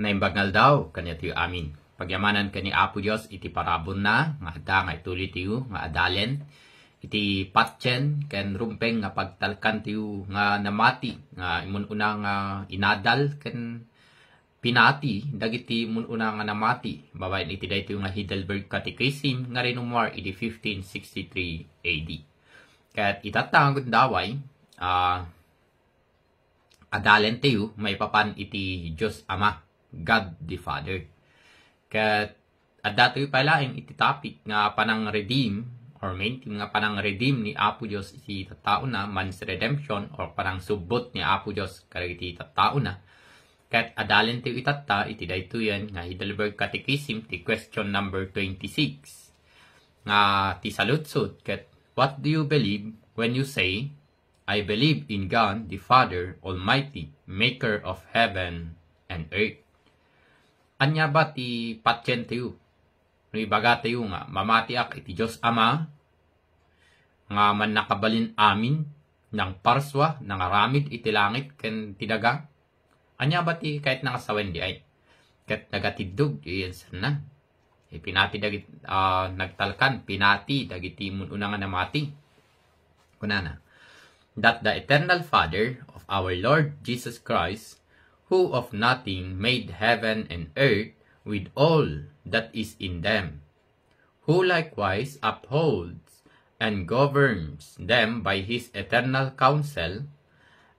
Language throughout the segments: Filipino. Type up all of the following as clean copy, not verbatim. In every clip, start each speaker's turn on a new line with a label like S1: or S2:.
S1: Naimbagnal daw, kanya tiyo amin. Pagyamanan kani Apo Diyos, iti parabon na, nga ada nga ituloy tiyo, nga adalen. Iti patchen, ken rumpeng nga pagtalkan tiyo nga namati, nga imununa nga inadal, ken pinati, dagiti imununa nga namati. Babayin iti dahi tiyo nga Heidelberg Catechism, nga renumar iti 1563 AD. Kat itatangod daway, adalen tiyo, may papan iti Diyos Ama, God the Father. Kat adda tayo palaing iti topic nga panang redeem or main team nga panang redeem ni Apo Diyos iti tattao na man's redemption or parang subot ni Apo Diyos kaya iti tattao na. Kat adalen tayo itatta iti dayto yan nga Heidelberg Catechism ti question number 26 nga ti saludsod. Kat what do you believe when you say I believe in God the Father Almighty, maker of heaven and earth? Anya ba ti patyen tayo? No ibaga tayo nga, mamati ak iti Diyos Ama, nga man nakabalin amin, ng parswa, ng aramid iti langit, ken tidaga. Anya ba ti kahit nangasawen di ay? Kat nagatidog, iyan sana. Pinati dagit, nagtalkan, pinati, dagiti mununa nga namati. Kunana, that the eternal Father of our Lord Jesus Christ, who of nothing made heaven and earth with all that is in them, who likewise upholds and governs them by his eternal counsel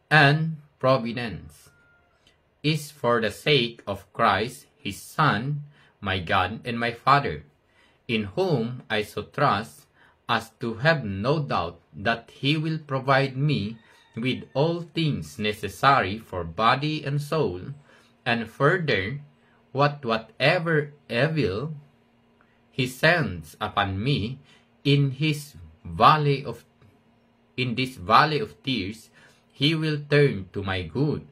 S1: and providence, is for the sake of Christ his Son, my God and my Father, in whom I so trust as to have no doubt that he will provide me with all things necessary for body and soul, and further, whatever evil he sends upon me in this valley of tears, he will turn to my good,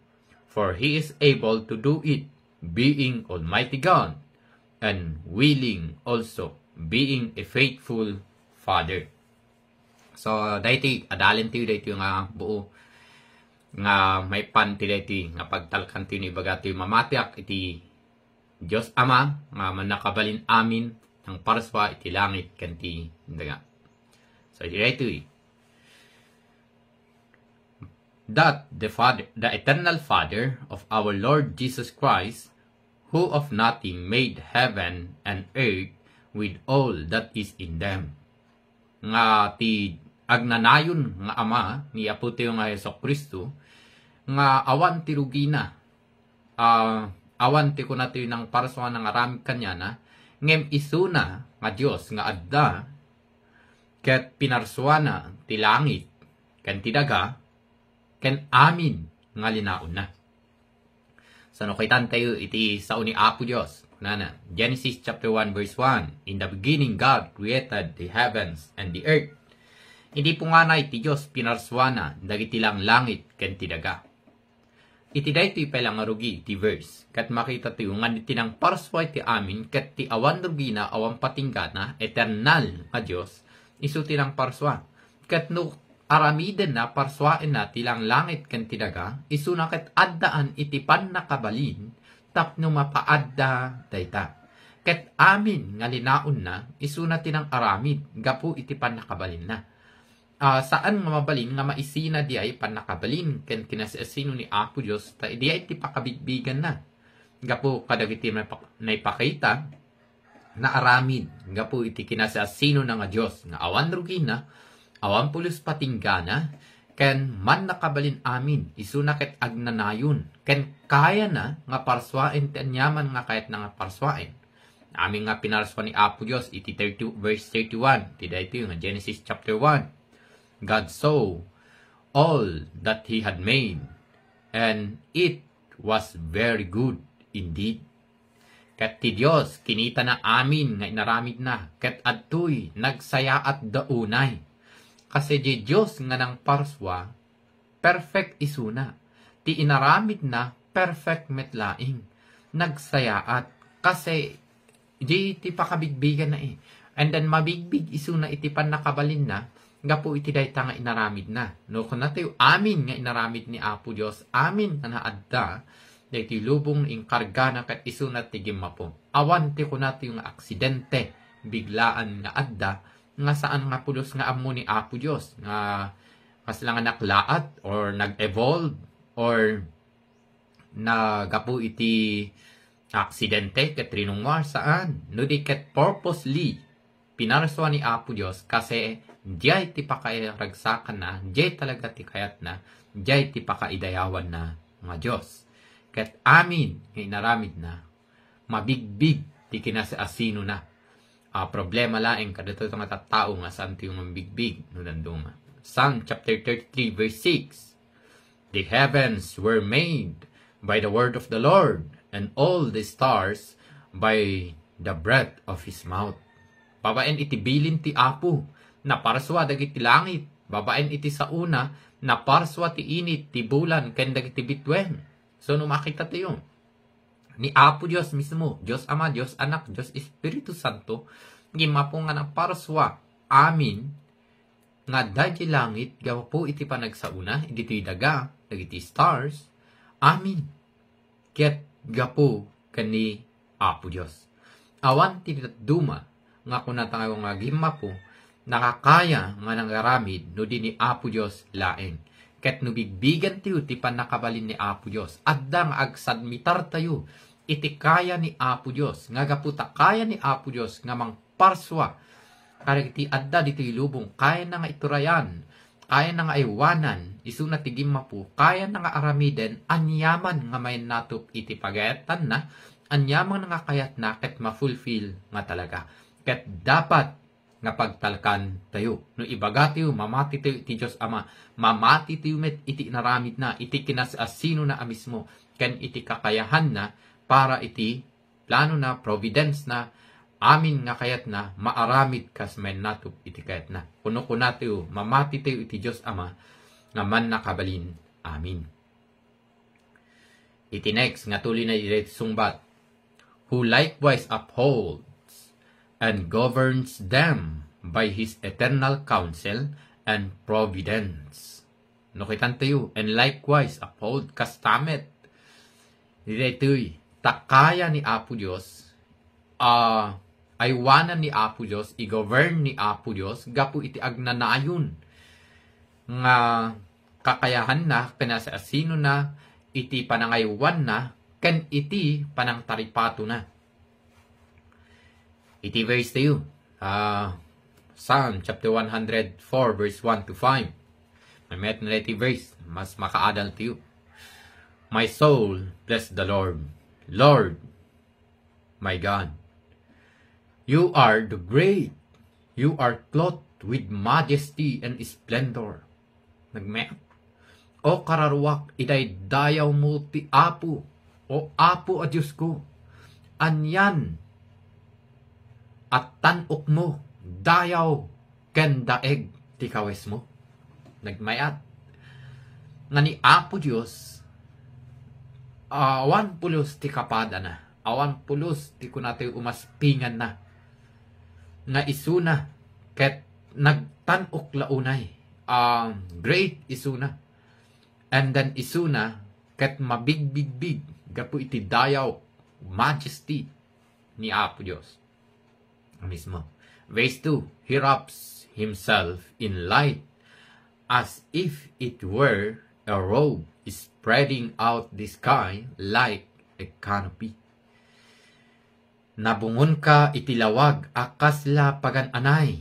S1: for he is able to do it, being Almighty God, and willing also, being a faithful Father. So, dayti, adalin tiyo dayti nga buo nga may panti dayti nga pagtalkan tiyo ni baga tiyo mamatiak iti Diyos Ama nga manakabalin amin ng parswa iti langit kanti daga. So, dayti that the eternal Father of our Lord Jesus Christ, who of nothing made heaven and earth with all that is in them, nga ti agnanayon nga Ama ni Apo tayo nga Jesucristo nga awan ti rugina awan ti kuna tayo ng parswa ng aramid kanya na ngem isuna nga Diyos nga adda ket pinarswana ti langit ken ti daga ken amin nga linaon na. So no kaitan tayo iti sao ni Apo Diyos nana Genesis chapter 1 verse 1, in the beginning God created the heavens and the earth. Hindi po nga na iti Diyos pinarswana dagiti lang langit ken ti daga. Iti daytoy pelang nga rugi iti verse. Kat makita tayo nga iti nang parswa iti amin ket ti awan rugi na awan patinggana eternal nga Diyos isu ti nang parswa. Ket no aramiden na parswaen na ti lang langit ken ti daga isu na ket addaan iti pannakabalin tapno mapaadda dayta. Ket amin nga linaon na isu na ti nang aramid gapu iti pannakabalin na. Saan nga mabalin nga maisina di ay panakabalin ken kinasasino ni Apo Diyos ta di ay ti pakabigbigan na. Gapo kadagiti naipakita na aramid gapo iti kinasasino na nga Diyos nga awan rugina, awan pulos patinggana, ken man nakabalin amin isu na ket agnanayon ken kaya na nga parswaen ti anyaman nga kayat na nga parswaen. Amin nga pinarswa ni Apo Diyos iti 32 verse 31 ti daytoy nga Genesis chapter 1. God saw all that he had made, and it was very good indeed. Ket ti Dios kinita na amin nga inaramid na, ket adtoy nagsaya at daunay. Kasi di Dios nga nang parswa, perfect isuna. Ti inaramid na, perfect metlaing. Nagsayaat. Kasi di ti pakabigbigan na eh. And then mabigbig isuna iti pan nakabalin na, gapo iti dayta nga inaramid na. No, kung natayo amin nga inaramid ni Apo Diyos, amin nga naadda, dagiti lubong inkargana ket isuna ti gimmapo. Awan ti kunati yung aksidente, biglaan nga adda, nga saan nga pulos nga ammo ni Apo Dios nga kasla nga naklaat or nag-evolve or nagapu iti aksidente ket rinungwar saan no di ket purposely pinaraswa ni Apo Dios kasi diay ti pakairagsakan na, diay talaga ti kayat na, diay ti pakaidayawan na nga Dios. Ket amin nga inaramid na mabigbig ti kinasasino na. Problema laeng kadto nga tattao nga saan ti yung mabigbig no dandunga. Psalm chapter 33 verse 6. The heavens were made by the word of the Lord, and all the stars by the breath of His mouth. Babaen iti bilin ti Apo, na parswa dagiti langit. Babaen iti sauna, na parswa ti init, ti bulan, ken dagiti bitwen. So, no makita tayo, ni Apo Dios mismo, Dios Ama, Dios Anak, Dios Espiritu Santo, gimapo nga na parswa amin, nga dagiti langit, gawa po iti panagsauna, iti daga, dagiti stars, amin. Ket gapo kani Apo Dios. Awan ti duma nga kunatang nga gimapo nakakaya nga nangaramid no di ni Apo Dios laeng. Ket no bigbigan tiyo ti panakabalin ni Apo Dios. Adda nga agsadmitar tayo iti kaya ni Apo Dios. Nga gaputa kaya ni Apo Dios nga mangparswa. Kariti adda dito ilubong kaya na nga iturayan. Kaya na nga iwanan, isu na tigim mapu, kaya na nga aramiden, anyaman nga may natup iti pagayatan na, anyaman nga kayat na, ket ma-fulfill nga talaga. Ket dapat nga pagtalkan tayo. No ibaga tayo, mamati tayo iti Diyos Ama, mamati tayo met iti naramid na, iti kinasasino na amismo, ken iti kakayahan na, para iti plano na, providence na, amin nga kayat na, maaramid kas men natup iti kayat na. Kuno tayo, mamati tayo iti Diyos Ama, nga man nakabalin. Amin. Iti next, nga tuloy na iti sungbat, who likewise upholds and governs them by His eternal counsel and providence. No kitan tayo, and likewise uphold kastamet. Iti takaya ni Apo Dios, aywanan ni Apo Dios, i-govern ni Apo Dios, gapu iti agnanayon nga kakayahan na, pinasasino na, iti panangaywan na, ken iti panangtaripato na. Iti verse tayo, Psalm chapter 104 verse 1 to 5. May met na iti verse, mas makaadal tayo. My soul, bless the Lord. Lord, my God, You are the great. You are clothed with majesty and splendor. Nagmeat. O kararuak, iday dayaw mo ti Apo. O Apo a Diyos ko. Anyan. At tanok mo. Dayaw. Ken daeg ti kawes mo. Nagmayat. Nga ni Apo Diyos. Awan pulos ti kapada na. Awan pulos ti kunatoy umaspingan na. Nga isuna ket nagtanok launay great isuna, and then isuna ket mabigbigbig gapu iti dayaw majesty ni Apo Dios mismo. Verse 2, He wraps Himself in light as if it were a robe spreading out the sky like a canopy. Nabungon ka itilawag akasla pagan-anay,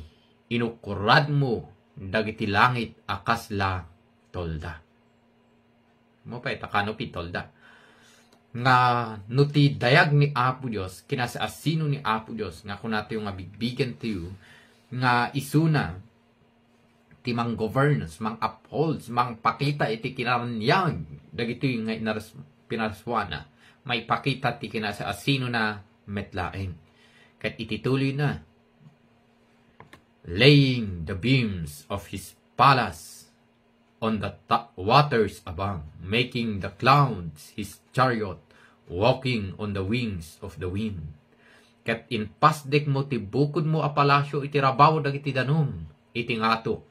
S1: inukurad mo dagiti langit akasla tolda. Mo pa ita canopy tolda. Nga nuti dayag ni Apo Dios, kinasasino ni Apo Dios, nga kunati yung mabigbigan tayo, nga isuna, ti mang governance, mang upholds, mang pakita iti kinaranyag, dagito yung nga pinaraswana, may pakita ti kinasasino na metlaeng. Kat itituloy na, laying the beams of His palace on the waters above, making the clouds His chariot, walking on the wings of the wind. Kat inpasdek mo ti bukod mo a palasyo iti rabaw dagiti danum, iti ngato,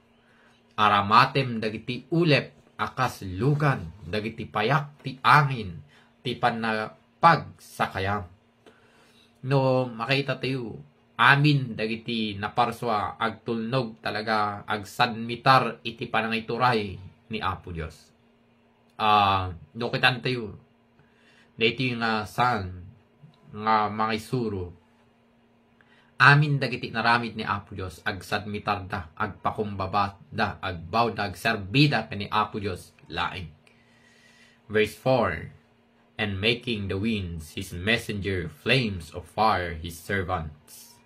S1: aramatem dagiti ulep akas lugan, dagiti payak ti angin, tipan na pagsakayam. No, makita tayo, amin dagiti naparswa agtulnog talaga agsadmitar iti panangituray ni Apo Dios. Dokitan tayo, dito nga san nga mga isuro, amin dagiti naramid ni Apo Dios agsadmitar da, agpakumbaba da, agbaw da, agserbida ni Apo Dios laing. Verse 4, and making the winds his messenger, flames of fire his servants.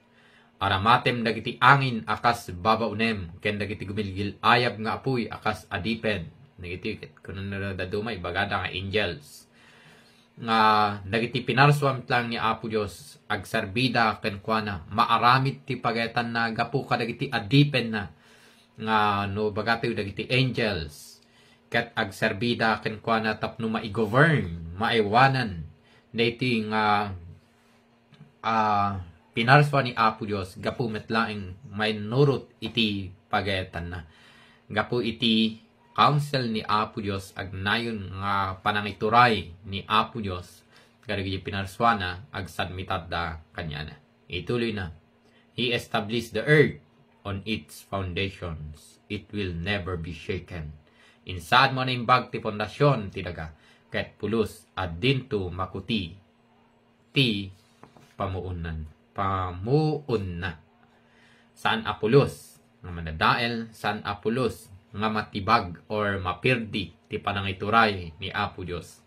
S1: Aramatem dagiti angin akas babaunem, ken dagiti gumilgil ayab nga apoy akas adipen. Dagiti kuno dadumay bagada nga angels. Nga dagiti pinarswam lang ni Apo Dios agserbida ken kuana maaramid ti pagetan na gapu kadagiti adipen na nga no bagatoy dagiti angels ket agserbida ken kuana tapno maigovern maiwanan daytoy nga pinarswa ni Apo Dios gapu metlaeng may nurot iti pagetan na gapu iti counsel ni Apo Dios agnayon nga panangituray ni Apo Dios kadagiti pinarswa na agsadmitad da kanyana. Ituloy na. He established the earth on its foundations. It will never be shaken. Insad mo na imbag ti pondasyon ti daga ket pulos adinto makuti ti pamuunan. Pamuunna. Saan apulos nga manadael, saan apulos nga matibag or mapirdi ti panangituray ni Apo Dios.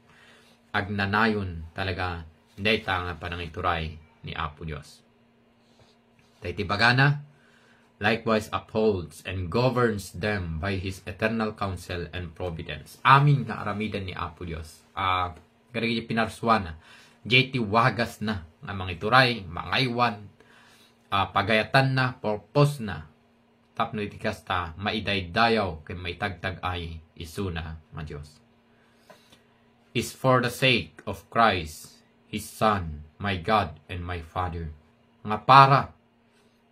S1: Agnanayon talaga dayta nga panangituray ni Apo Dios. Dayti bagana likewise upholds and governs them by his eternal counsel and providence. Amin nga aramidan ni Apo Dios. Kadagiti pinarswana jeti wagas na nga mangituray, mangaywan, pagayatan na, purpose na tapno iti kasta maidaydayaw ken may tagtag ay isuna nga Dios. Is for the sake of Christ, His Son, my God and my Father. Nga para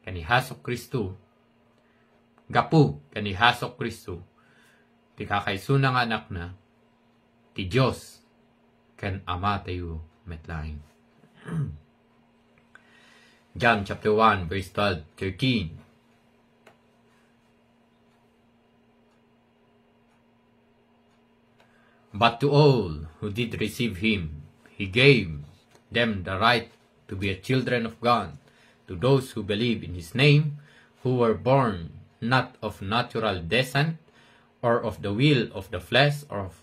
S1: kani Hesus Kristo, gapu kani Hesus Kristo, ti kakaisuna nga anak na, ti Dios ken Ama tayo metlaing. John chapter 1 verse 12-13. But to all who did receive him, he gave them the right to be children of God, to those who believe in his name, who were born not of natural descent, or of the will of the flesh, or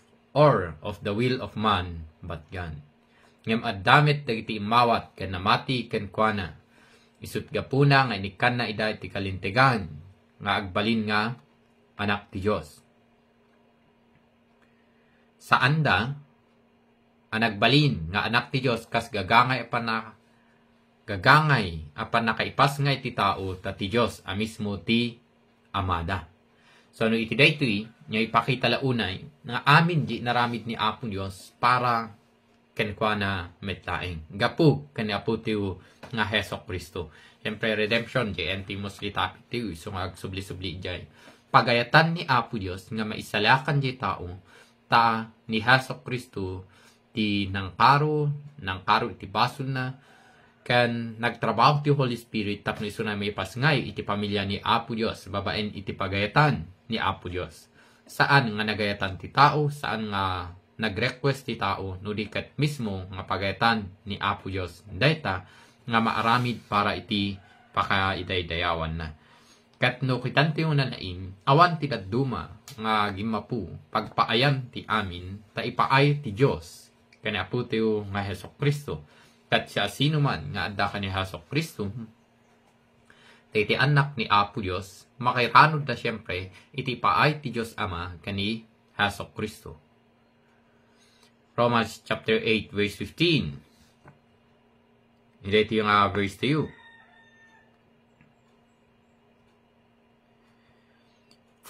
S1: of the will of man, but God. Ngem addamit dagiti mawat ken namati ken kuana, isut gapuna nga inikan na ida iti kalintegan, nga agbalin nga anak ti Dios. Saan da anagbalin nga anak ti Dios kas gagangay apan nakaipas nga iti tao ta ti Dios a mismo ti amada. So no iti daytoy nya ipakita launay nga amin di naramid ni Apo Dios para ken kuana metlaeng gapu ken Apo ti nga Hesus Kristo. Siyempre redemption di enti mostly tapit ti so nga subli-subli jay. Pagayatan ni Apo Dios nga maisalakan di tao ta ni Hesus Kristo ti nangkaro iti basol na ken nagtrabaho ti Holy Spirit tapno iso na may pasngay iti pamilya ni Apo Dios babaen iti pagayatan ni Apo Dios. Saan nga nagayatan ti tao, saan nga nagrequest ti tao no di ket mismo nga pagayatan ni Apo Dios dayta nga maaramid para iti pakaidaydayawan na. Kat no kitante yung nanain, awan ti kaduma nga gimapu, pagpaayam ti amin, ta ipaay ti Diyos, kani Apo ti nga Hesus Kristo. Kat siya sino man nga adda ka ni Hesus Kristo, iti anak ni Apo Diyos, makairanod na siyempre, iti paay ti Diyos Ama, kani Hesus Kristo. Romans chapter 8 verse 15. Ito yung verse to you.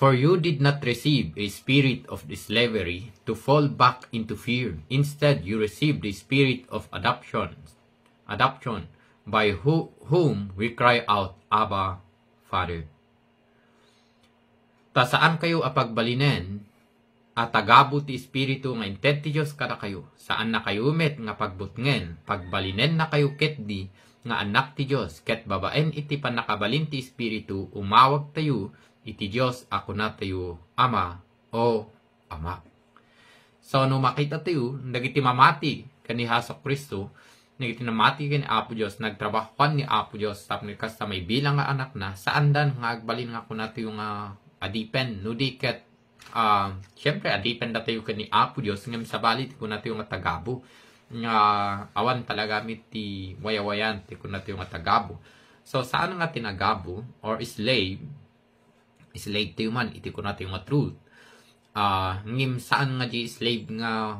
S1: For you did not receive a spirit of slavery to fall back into fear. Instead, you received the spirit of adoption, by whom we cry out, Abba, Father. Ta saan kayo apagbalinen, at tagabo ti Espiritu nga inted ti Diyos kada kayo. Saan na kayo met nga pagbutngen, pagbalinen na kayo ketdi nga anak ti Diyos, ket babaen iti panakabalin ti Espiritu, umawag tayo iti Diyos ako na tayo Ama o Ama. So, no makita tayo, nagiti mamati kani Hesus Kristo, nagiti namati kani Apo Diyos, nagtrabahoan ni Apo Diyos, tapos kasta may bilang nga anak na, saan dan nga agbalin nga ako na tayo nga adipen, no di ket, syempre adipen na tayo kani Apo Diyos, ngam sa balit ko na tayo nga tagabo, nga awan talaga ti wayawayan, ti ko na tayo nga tagabo. So, saan nga tinagabo, or slave tayo man, iti ko na tayo nga truth. Ngim saan nga di slave nga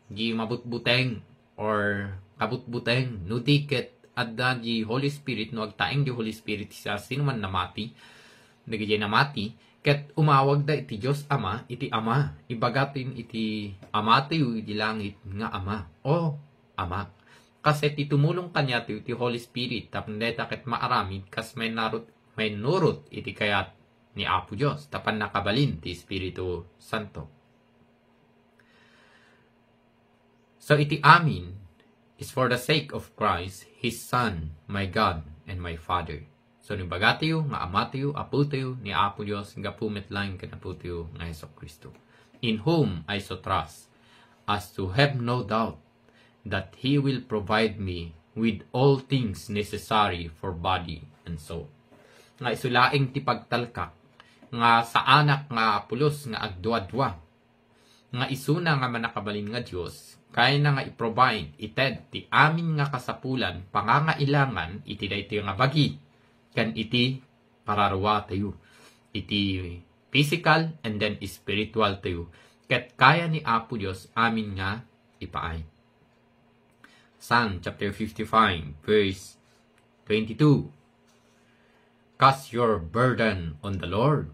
S1: di mabutbuteng or kabutbuteng no diket adda di Holy Spirit no agtaeng di Holy Spirit sa sino man namati nagdi namati ket umawag da iti Dios Ama iti Ama ibagatin iti Ama tayo iti langit nga Ama o Ama kasi ti tumulong kanya ti Holy Spirit tapno deta ket maaramid kas may nurot iti kayat ni Apo Diyos, tapan nakabalin ti Espiritu Santo. So iti amin is for the sake of Christ, His Son, my God, and my Father. So nibaga tayo, nga Ama tayo, Apo tayo, ni Apo Diyos, nga pumit lang kanapo tayo nga Hesus Kristo. In whom I so trust, as to have no doubt, that He will provide me with all things necessary for body and soul. Nga isulaing ti pagtalkak, nga sa anak nga pulos nga agduadwa nga isuna nga manakabalin nga Dios kay na nga i-provide ited ti amin nga kasapulan pangangailangan iti daytoy nga bagi ken iti pararuwa tayo iti physical and then spiritual tayo ket kaya ni Apo Dios amin nga ipaay. Psalm chapter 55 verse 22. Cast your burden on the Lord,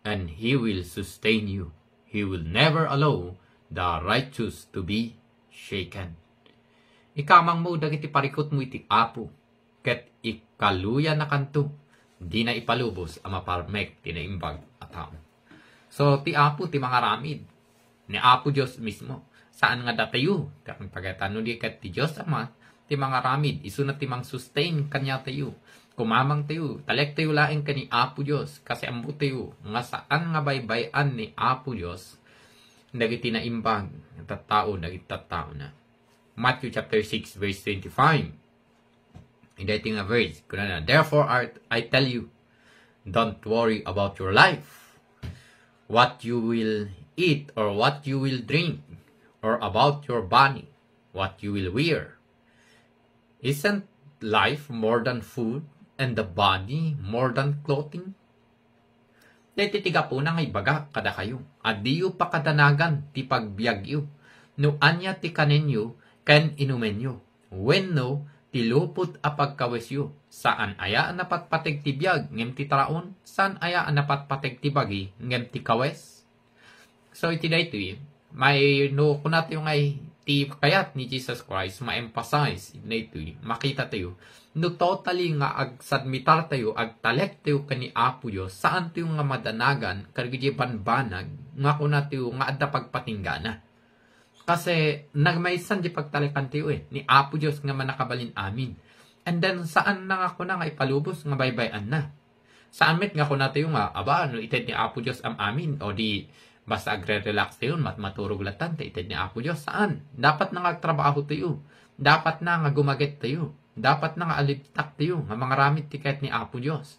S1: and He will sustain you. He will never allow the righteous to be shaken. Ikamang mo dagiti parikot mo iti Apo, ket ikaluya na kanto, di na ipalubos ang maparmek tinaimbag atao. So ti Apo ti mga ramid, ni Apo Diyos mismo, saan nga datayo, takang pagatano di ket ti Diyos Ama, ti mga ramid, iso na ti mang sustain kanya tayo, kumamang tayo, talek tayo laing ka ni Apo Diyos, kasi ambo tayo, nga saan nga baybayan ni Apo Diyos, nagiti na imbag, tattao, nagiti tattao na. Matthew chapter 6, verse 25. Hindi nga verse, kuna na, therefore I tell you, don't worry about your life, what you will eat, or what you will drink, or about your body, what you will wear. Isn't life more than food, and the body more than clothing? Titiga po na ngay baga kada kayo. Adiyo pa kadanagan ti pagbiagyo. No anya ti kaninyo, ken inumenyo. When no, ti lupot a pagkawesyo. Saan aya napatpateg ti biag, ngem ti traon? Saan aya napatpateg ti bagi, ngem ti kawes? So iti daytoy, may no kunat yung ay ti kayat ni Jesus Christ ma-emphasize daytoy, makita tayo no totally nga agsadmitar tayo, agtalek tayo kani Apo Diyos, saan tayo nga madanagan, karigye banbanag, nga kuna tayo nga adda pagpatinggana. Kasi, nagmaysan di pagtalekan tayo ni Apo Diyos nga manakabalin amin. And then, saan na nga kuna nga ipalubos, nga baybayan na. Saan met nga kuna tayo nga, aba, no ited ni Apo Diyos am amin, o di, basta agre-relax tayo, maturog latan, ited ni Apo Diyos, saan? Dapat na nga trabaho tayo. Dapat na nga gumaget tayo. Dapat na nga aliptak tayo, nga mga ramit ti kayat ni Apo Diyos.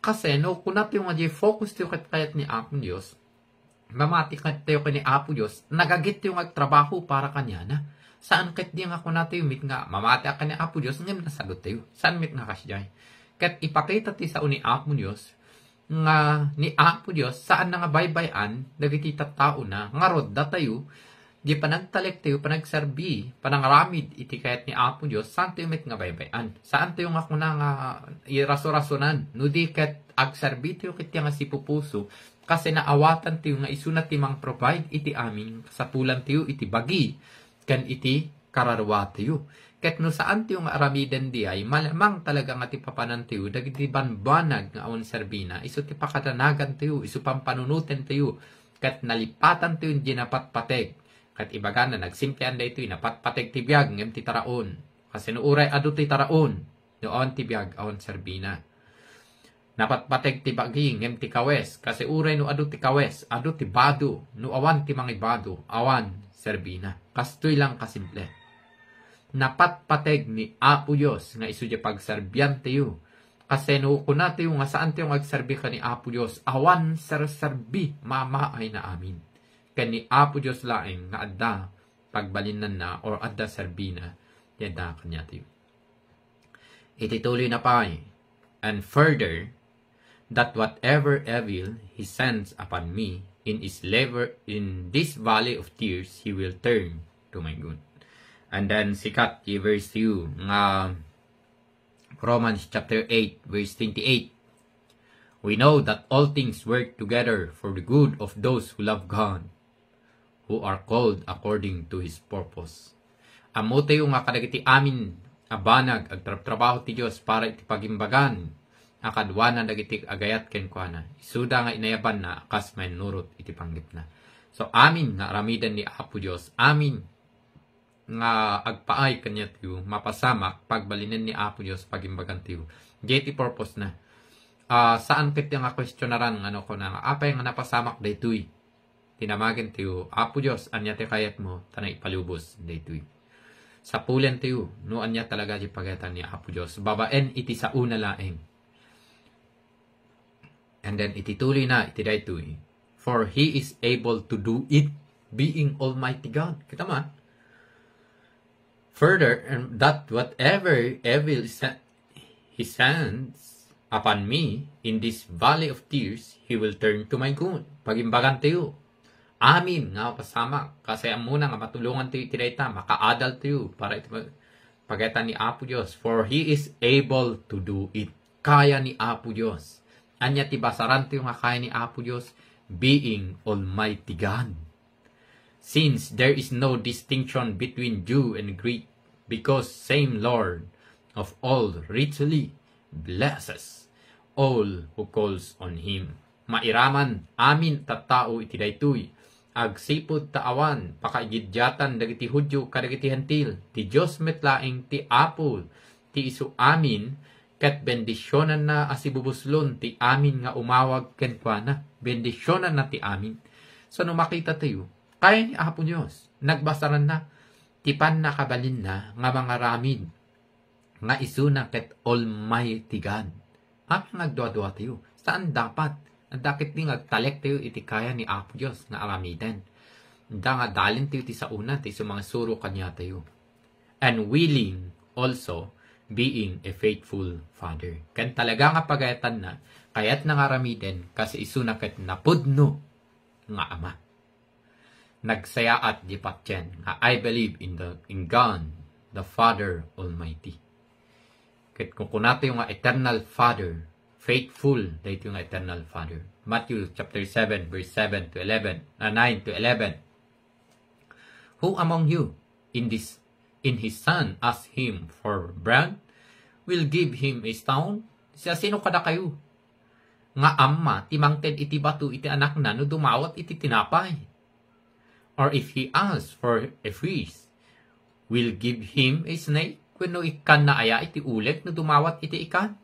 S1: Kasi, no, kunat yung nga di focus tayo kayat ni Apo Diyos, mamati kayat tayo kay ni Apo Diyos, nagagit yung agtrabaho para kanya na. Saan kayat di nga kunat tayo, mit nga, mamati ka ni Apo Diyos, ngayon nasagot tayo. Saan mit nga kasyay? Kayat ipakita ti sa ni Apo Diyos, nga ni Apo Diyos, saan na nga baybayan, dagiti tattao na, nga rodda tayo, di panagtalek tayo, panagserbi, panangaramid, iti kayat ni Apo Diyos, saan tayo met nga baybayan? Saan tayo nga kuna nga iraso-rasonan? No di kat agserbi tayo kit nga si pupuso, kasi naawatan tayo nga isunat timang provide iti amin, kasapulan tayo iti bagi, kan iti kararwa tayo. Ket no saan tayo nga aramiden di ay, malamang talaga nga ti papanan tayo, dagiti banbanag nga awan serbina, iso ti pakadanagan tayo, iso pampanunuten tayo, kat nalipatan ti yung napatpateg. Kat ibaga na nagsimplian da ito, napatpateg ti biyag, ngem ti taraon. Kasi nuuray adu ti taraon, noon ti biyag, awan serbina. Napatpateg ti bagi, ngem ti kawes, kasi uray no adu ti kawes, adu ti bado, no awan ti mga bado, awan serbina. Kastoy lang kasimple. Napatpateg ni Apo Diyos, nga isu di pagserbian tiyo. Kasi no kuna tiyo, nga saan tiyo agserbi ka ni Apo Diyos, awan serbi, mamaay na amin. Kani Apo Diyos laeng, nga adda, pagbalinan na, or adda serbina, yada kanya tiyo. Itituloy na pa, and further, that whatever evil he sends upon me in this valley of tears, he will turn to my good. And then sikat yung verse 2 nga Romans chapter 8 verse 28. We know that all things work together for the good of those who love God, who are called according to His purpose. Amo tayo nga kadagiti amin abanag agtrabaho ti Dios para iti pagimbagan akadwanan dagiti agayat ken kuana. Isuda nga inayaban na akas may nurot iti panggipna. So amin nga aramidan ni Apo Dios, amin nga agpaay kanya tiyo, mapasamak pagbalinan ni Apo Dios pagimbagan tiyo. Iti purpose na. Saan kit nga questionaran ano ko na apay nga napasamak daytoy. Tinamagan tiyo, Apo Dios, anya ti kayat mo tanay ipalubos daytoy. Sa pulen tiyo, no anya talaga di pagayatan ni Apo Dios. Babaen iti sa una laeng. And then itituloy na iti daytoy. For He is able to do it, being Almighty God. Kita ma? Further, that whatever evil he sends upon me in this valley of tears, He will turn to my good. Pagimbagan tayo. Amin nga pasama. Kasi amuna nga matulungan tayo itirayta, makaadal tayo para ito pagayatan ni Apo Diyos. For He is able to do it. Kaya ni Apo Diyos. Anya tibasaran tayo nga kaya ni Apo Diyos, being Almighty God. Since there is no distinction between Jew and Greek, because same Lord of all richly blesses all who calls on Him. Mairaman amin tattao iti daytoy, agsipod taawan, pakaigidyatan dagiti Hudyo kadagiti Hentil, ti Diyos metlaing ti Apo, ti isu amin, ket bendisyonan na asibubuslon ti amin nga umawag ken kuana, bendisyonan na ti amin. So no makita tayo, kaya ni Apo Diyos, nagbasaran na, tipan na kabalin na nga mga ramid nga isuna ket Almighty God. Api nagdua-dua tayo. Saan dapat? Dakit di ngagtalek tayo iti kaya ni Apo Diyos nga aramiden. Da nga dalin tayo ti sa una ti sa mga suro kanya tayo. And willing also being a faithful father. Kan talaga nga pagayatan na kayat nga aramiden kasi isuna ket napudno nga ama. Nagsaya at di patyen nga I believe in God, the Father Almighty. Ket kung kunato yung eternal Father, faithful dahito yung eternal Father. Matthew chapter 7 verse 9 to 11. Who among you in his son ask him for bread, will give him a stone? Sino kada kayo? Nga ama, timangted iti batu iti anak na no dumawat iti tinapay. Or if he asks for a fish, will give him a snake? Kung no ikan na aya iti ulet no dumawat iti ikan?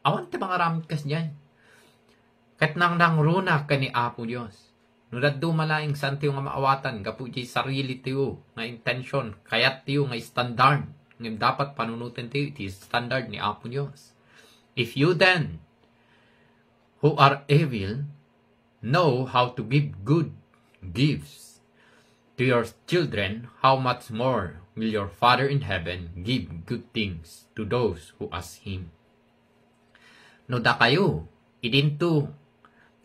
S1: Awan ti mga ramit kas dyan. Kat nang runa ka ni Apo Diyos. No daddo malaing san tiyo nga maawatan, gapu di sarili tiyo nga intention, kayat tiyo nga standard. Ngayon dapat panunutin tiyo iti standard ni Apo Diyos. If you then, who are evil, know how to give good gifts to your children, how much more will your Father in heaven give good things to those who ask Him. No da kayo, idinto,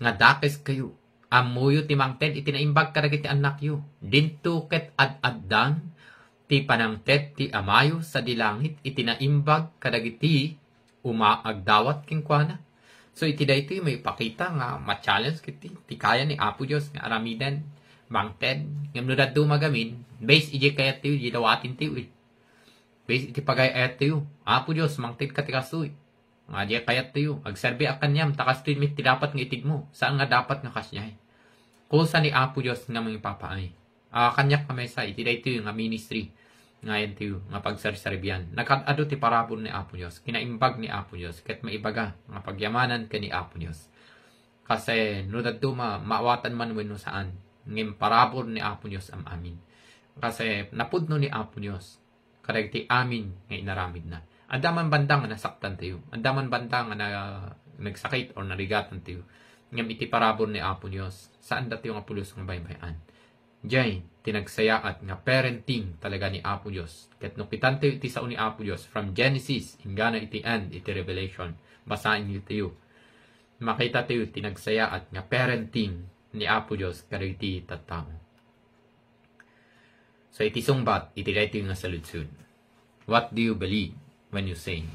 S1: nga dakes kayo, amuyo timangted, itinaimbag kadagiti anak yu, dinto ket ad-addan, ti panangted ti amayo sa dilangit, itinaimbag kadagiti, umaagdawat kinkwana. So iti dayto may pakita nga ma-challenge kiti, ti kaya ni Apo Diyos nga aramiden, bangted, ngam no daddo magamin, base ije kayat tiyo, jidawatin tiyo eh. Base iti pagayat tiyo, Apo Diyos, mangted ka ti kastoy. Nga di kayat tiyo, agserbi akan niyam, takas tiyo mit ti dapat nga itig mo, saan nga dapat nga kasyay. kusa ni Apo Diyos nga mga papaay. Kanyak kami sa iti ito yung ministry ngayon tiyo nga pagsarisaribian. Nagkadado ti parabol ni Apo Diyos, kinaimbag ni Apo Diyos, ket maibaga nga pagyamanan ka ni Apo Diyos. Kasi no dadto maawatan man wenno saan, ngem parabol ni Apo Diyos am amin. Kasi napudno ni Apo Diyos, karag ti amin nga inaramid na. Andaman bandang nga nasaktan tayo, andaman bandang nga nagsakit or narigatan tayo, ngem iti parabol ni Apo Diyos, saan dati yung apulos ng baybayan. Diyan, tinagsayaat nga parenting talaga ni Apo Diyos. Ket no kitante iti sao ni Apo Diyos from Genesis hingga na iti end, iti Revelation. Basahin niyo tayo. Makita tayo tinagsayaat nga parenting ni Apo Diyos kada iti tattao. So iti sungbat, iti dayto nga saludsud. What do you believe when you say,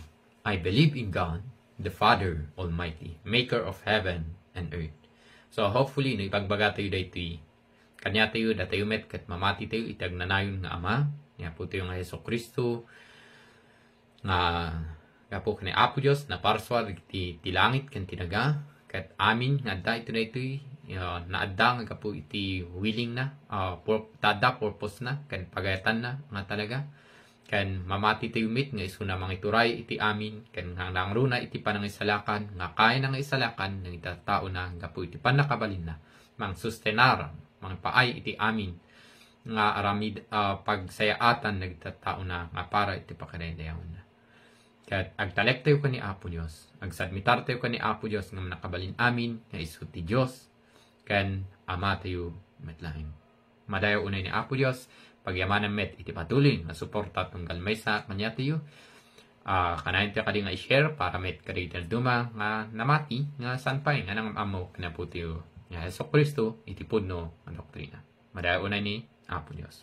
S1: I believe in God, the Father Almighty, maker of heaven and earth. So hopefully no ipagbaga tayo dayto kanya tayo, datayo met, kat mamati tayo, itag nanayon nga ama, nga po tayo nga Yeso Kristo, nga po kani Apo Diyos, na parswar, ti langit, kan tinaga, kat amin, nga da ito na ito, naadda nga po iti willing na, tada purpose na, kan pagayatan na, nga talaga, kan mamati tayo met, nga iso na mga ituray, iti amin, kan nga nangruna, iti panangisalakan, nga kaya nang isalakan, ng itatao na, nga po iti panakabalin na, mang sustenaran, mga paay iti amin nga aramid pagsayaatan nagtatao na nga para iti pakadayawan na. Kat agtalek tayo ka ni Apo Diyos, agsadmitar tayo ka ni Apo Diyos nga nakabalin amin nga isu ti Diyos kan ama tayo metlaing. Madayo unay ni Apo Diyos pagyamanan met iti patuloy nga suporta tunggal may sa kanya tayo. Kanayin tayo kadi nga i-share para met kadi duma nga namati nga sanpay nga nang amo na po tayo nga Yeso Kristo iti pudno ang doktrina. Madayo unay ni Apo Diyos.